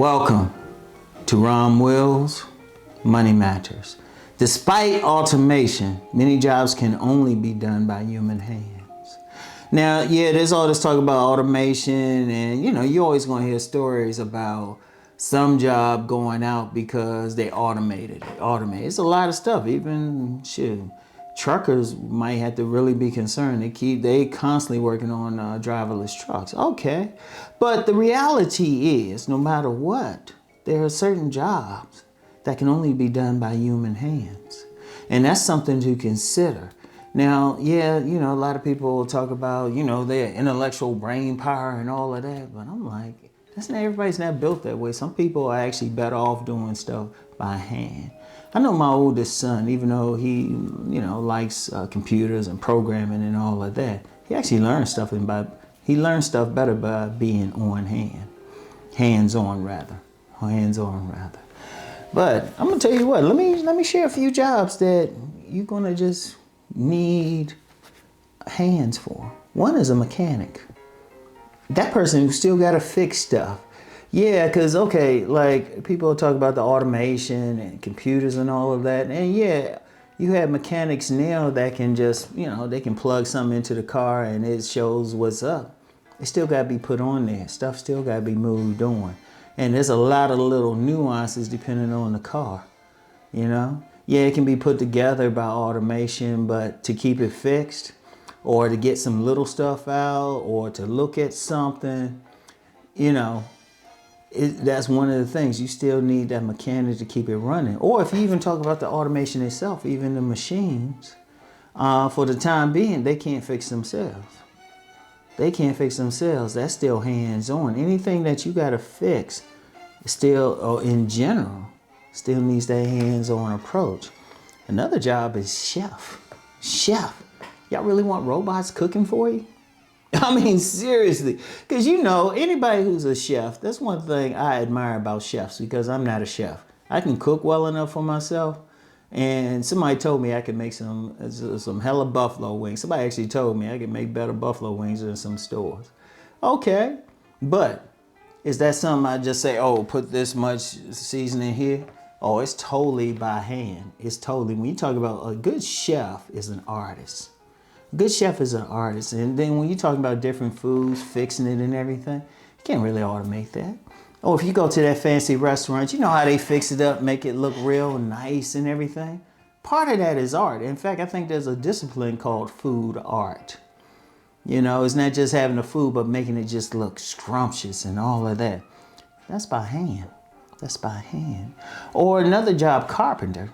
Welcome to Rom Wills, Money Matters. Despite automation, many jobs can only be done by human hands. Now, yeah, there's all this talk about automation, and you're always going to hear stories about some job going out because they automated it. It's a lot of stuff. Even truckers might have to really be concerned. They constantly working on driverless trucks. Okay, but the reality is, no matter what, there are certain jobs that can only be done by human hands, and that's something to consider. Now, yeah, a lot of people talk about their intellectual brain power and all of that, but I'm like, everybody's not built that way. Some people are actually better off doing stuff by hand. I know my oldest son, even though he, likes computers and programming and all of that, he actually learns stuff better by being hands-on rather. But I'm gonna tell you what. Let me share a few jobs that you're gonna just need hands for. One is a mechanic. That person who still gotta fix stuff. Yeah, because, like people talk about the automation and computers and all of that. And yeah, you have mechanics now that can just, they can plug something into the car and it shows what's up. It still got to be put on there. Stuff still got to be moved on. And there's a lot of little nuances depending on the car, Yeah, it can be put together by automation, but to keep it fixed or to get some little stuff out or to look at something, that's one of the things. You still need that mechanic to keep it running. Or if you even talk about the automation itself, even the machines, for the time being, they can't fix themselves. That's still hands-on. Anything that you got to fix still, or in general, still needs that hands-on approach. Another job is chef. Y'all really want robots cooking for you? I mean, seriously, because anybody who's a chef, that's one thing I admire about chefs, because I'm not a chef. I can cook well enough for myself, and somebody told me I could make some hella buffalo wings. Somebody actually told me I could make better buffalo wings than some stores. Okay, but is that something I just say, oh, put this much seasoning here? Oh, it's totally by hand. When you talk about a good chef is an artist. Good chef is an artist. And then when you talk about different foods, fixing it and everything, you can't really automate that. Or if you go to that fancy restaurant, you know how they fix it up, make it look real nice and everything. Part of that is art. In fact, I think there's a discipline called food art. It's not just having the food, but making it just look scrumptious and all of that. That's by hand. Or another job, carpenter.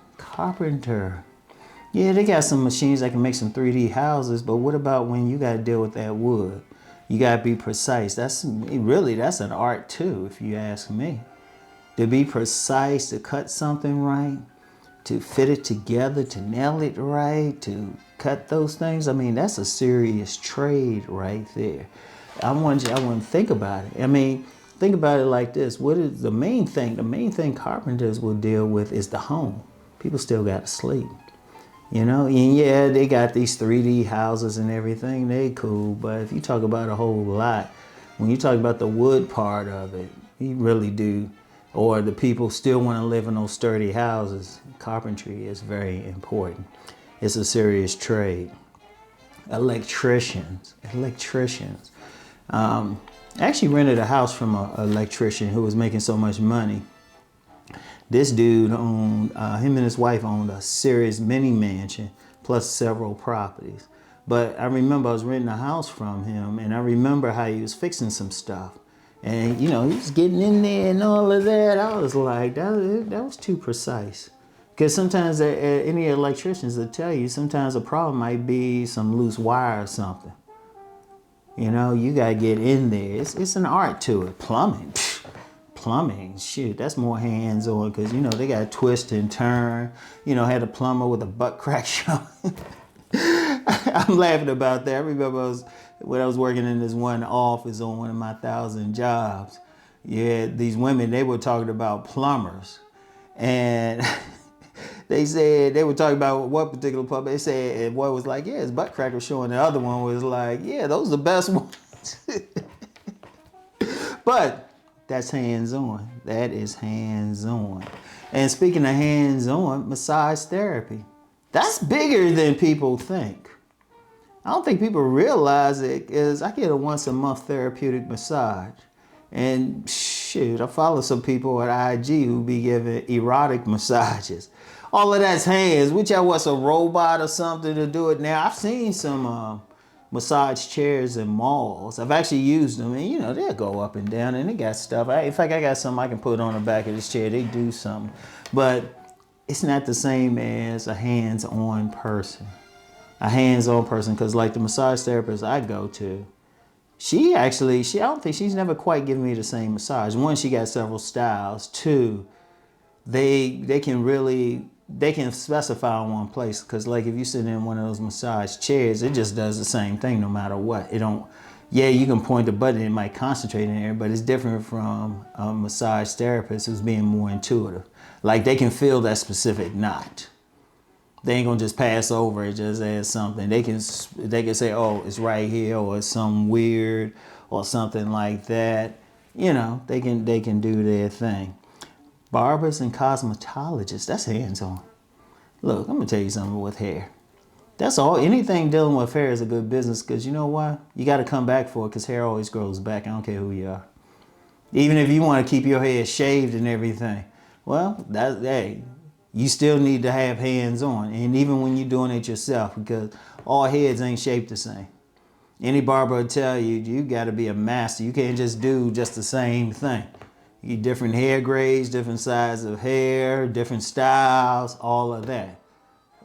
Yeah, they got some machines that can make some 3D houses, but what about when you got to deal with that wood? You got to be precise. That's an art too, if you ask me. To be precise, to cut something right, to fit it together, to nail it right, to cut those things. I mean, that's a serious trade right there. I want to think about it. I mean, think about it like this. What is the main thing? The main thing carpenters will deal with is the home. People still got to sleep. And yeah, they got these 3D houses and everything, they cool, but if you talk about a whole lot, when you talk about the wood part of it, you really do, or the people still want to live in those sturdy houses, carpentry is very important. It's a serious trade. Electricians. I actually rented a house from an electrician who was making so much money. This dude him and his wife owned a serious mini mansion plus several properties. But I remember I was renting a house from him, and I remember how he was fixing some stuff. And, he was getting in there and all of that. I was like, that was too precise. Because sometimes any electricians will tell you, sometimes a problem might be some loose wire or something. You got to get in there. It's an art to it. Plumbing, that's more hands-on, because they got to twist and turn. Had a plumber with a butt crack show. I'm laughing about that. I remember when I was working in this one office on one of my 1,000 jobs. Yeah, these women, they were talking about plumbers, and they said they were talking about what particular plumber. They said, and one was like, yeah, his butt crack was showing. The other one was like, yeah, those are the best ones. But That's hands-on. That is hands-on. And speaking of hands-on, massage therapy. That's bigger than people think. I don't think people realize it is I get a once a month therapeutic massage. And shoot, I follow some people at IG who be giving erotic massages. All of that's hands. Which I was a robot or something to do it now. I've seen some massage chairs in malls. I've actually used them, and you know, they'll go up and down, and they got stuff. In fact, I got something I can put on the back of this chair. They do something. But it's not the same as a hands-on person. A hands-on person, because like the massage therapist I go to, I don't think she's never quite given me the same massage. One, she got several styles. Two, they can specify in one place, because like if you sit in one of those massage chairs, it just does the same thing no matter what. Yeah, you can point the button, it might concentrate in there, but it's different from a massage therapist who's being more intuitive. Like they can feel that specific knot. They ain't gonna just pass over it just as something. They can say, oh, it's right here, or it's something weird, or something like that. You know, they can do their thing. Barbers and cosmetologists, that's hands-on. Look, I'm gonna tell you something with hair. That's all. Anything dealing with hair is a good business, because you know why? You got to come back for it, because hair always grows back. I don't care who you are. Even if you want to keep your hair shaved and everything, well, hey, you still need to have hands-on. And even when you're doing it yourself, because all heads ain't shaped the same. Any barber will tell you, you got to be a master. You can't just do just the same thing. You different hair grades, different sizes of hair, different styles, all of that.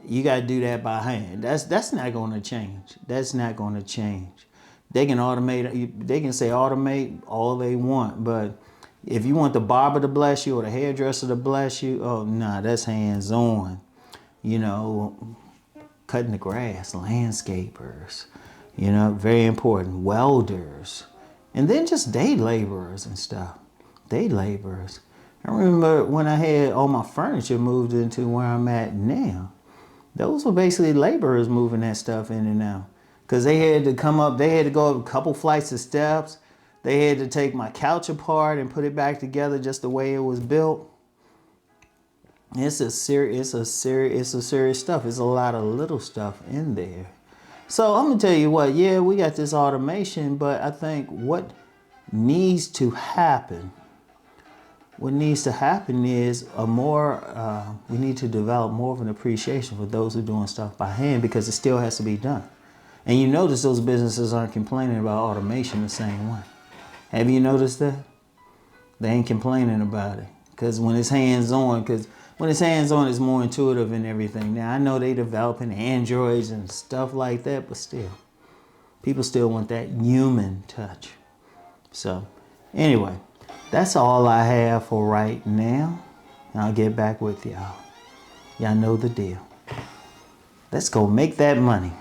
You got to do that by hand. That's not going to change. That's not going to change. They can automate. They can say automate all they want, but if you want the barber to bless you or the hairdresser to bless you, oh nah, that's hands-on. You know, cutting the grass, landscapers. You know, very important. Welders, and then just day laborers and stuff. Day laborers. I remember when I had all my furniture moved into where I'm at now. Those were basically laborers moving that stuff in and out. Because they had to come up, they had to go up a couple flights of steps. They had to take my couch apart and put it back together just the way it was built. It's serious stuff. It's a lot of little stuff in there. So I'm gonna tell you what, yeah, we got this automation, but I think what needs to happen is we need to develop more of an appreciation for those who are doing stuff by hand, because it still has to be done. And you notice those businesses aren't complaining about automation the same way. Have you noticed that? They ain't complaining about it. Because when it's hands-on, it's more intuitive and everything. Now, I know they developing Androids and stuff like that, but still, people still want that human touch. So, anyway, that's all I have for right now. And I'll get back with y'all. Y'all know the deal. Let's go make that money.